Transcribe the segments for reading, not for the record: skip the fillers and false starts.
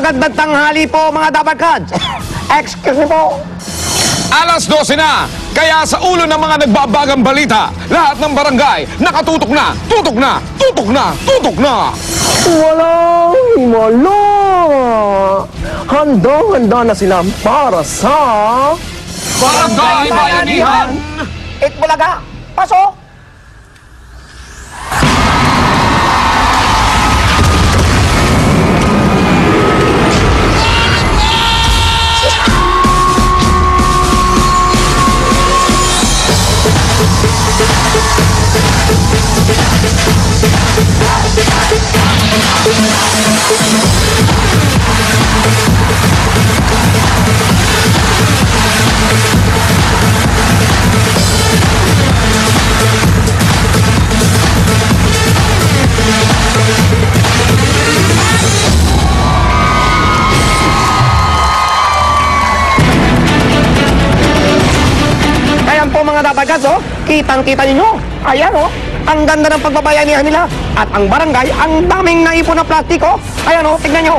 magandang tanghali po mga Dabarkads. Excuse me po. Alas 12 na, kaya sa ulo ng mga nagbabagang balita, lahat ng barangay nakatutok na, tutok na, tutok na, tutok na. Walang himala. Handang-handa na sila para sa... Barangay Bayanihan! Itbulaga, pasok! Ayan po mga Dabarkads, oh. Kitang-kita ninyo. Ayan, oh. Ang ganda ng pagbabayanihan nila. At ang barangay, ang daming naipon na plastik, oh. Ayan, oh. Tignan nyo.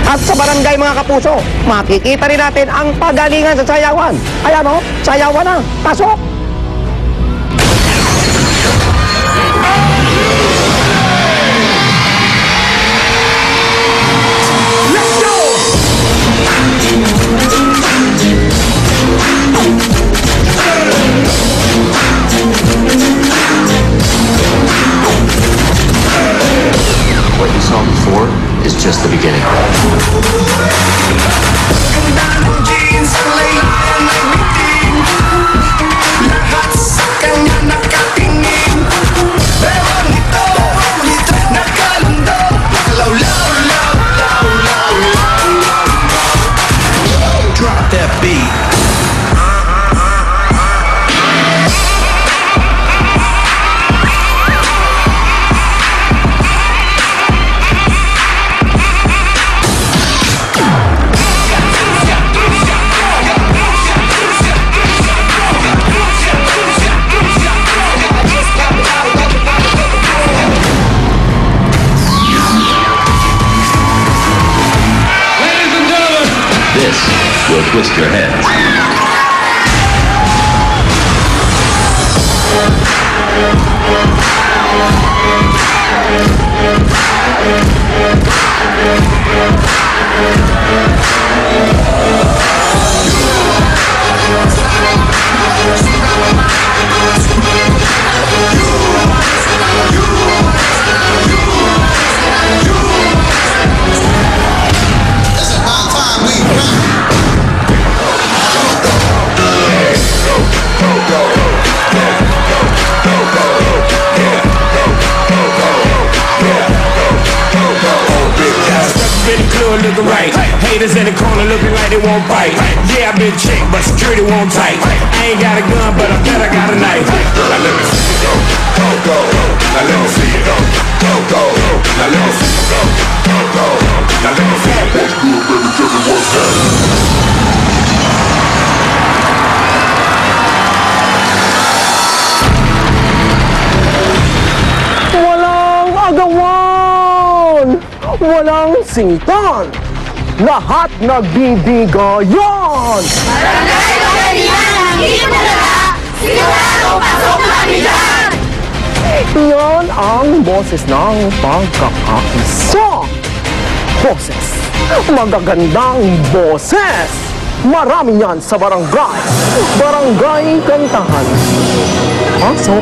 At sa barangay, mga kapuso, makikita rin natin ang pagalingan sa sayawan. Ayan, oh. Sayawan na. Pasok! What you saw before is just the beginning. Drop that beat. This will twist your head. Looking right, haters in the corner looking like they won't bite. Yeah, I've been checked, but security won't tight. I ain't got a gun, but I bet I got a knife. Now let me see it go, go, go. Now let me see it go, go, go. Now let me see it go, go, go. Now let me see it. What's good, baby? Tell me what's that? Walang agawan! Walang singtan! Lahat nagbibigayan! Barangay Bayanihan ang Itbulaga! Sigurado pasok kami dyan! Yan ang boses ng pagkakaisa. Boses. Magagandang boses. Marami yan sa barangay. Barangay Kantahan. Pasok.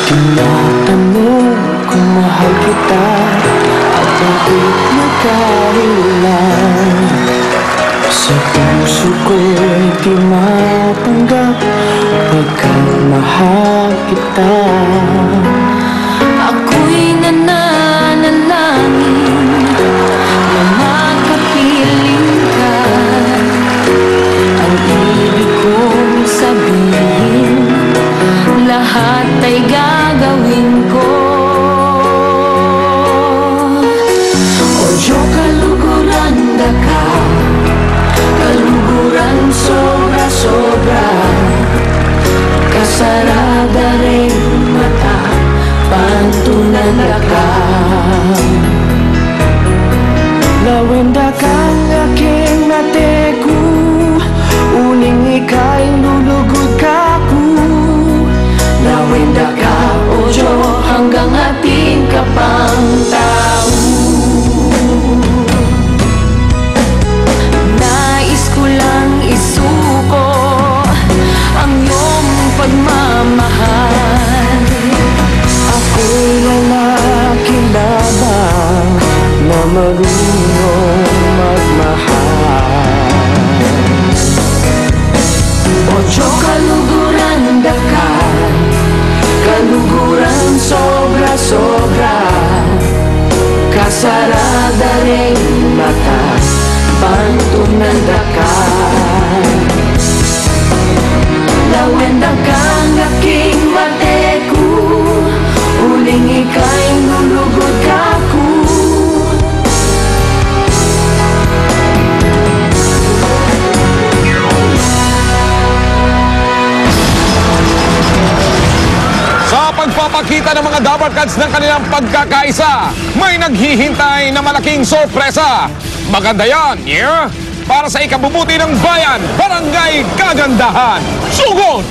Tinatanong kung mahal kita at bakit nagkahilan. Sa puso ko'y di matanggap pagkamahal kita. Ako'y nananalangin na makapiling ka. Ang ibig kong sabihin, lahat ay gagawin ko. pantunan dakan Lawendang kang aking mateku Uling ika'y nulugod kaku Sa pagpapakita ng mga Dabarkads ng kanilang pagkakaisa, may naghihintay na malaking sorpresa. Maganda yan, yeah? Para sa ikabubuti ng bayan, Barangay Kagandahan. Sugod!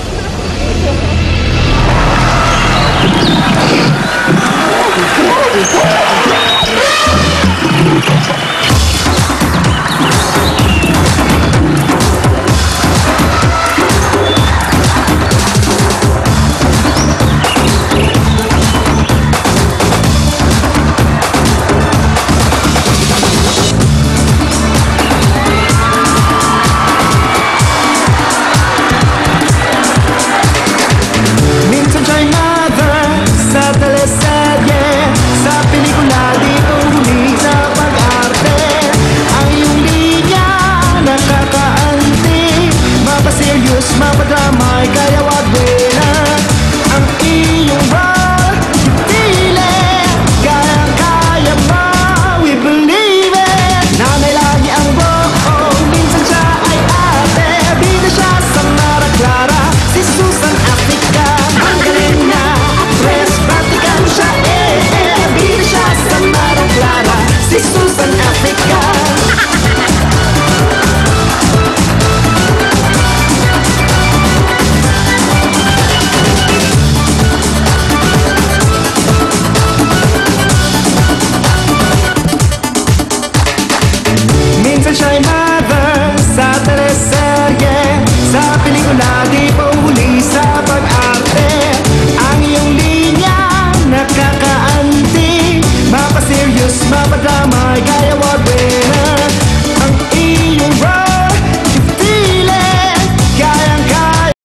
Minsan siya'y mother sa teleserye Sa pelikula di huli sa pag-arte Ang iyong linya nakakaanti Mapa-serious, mapa-drama ay kaya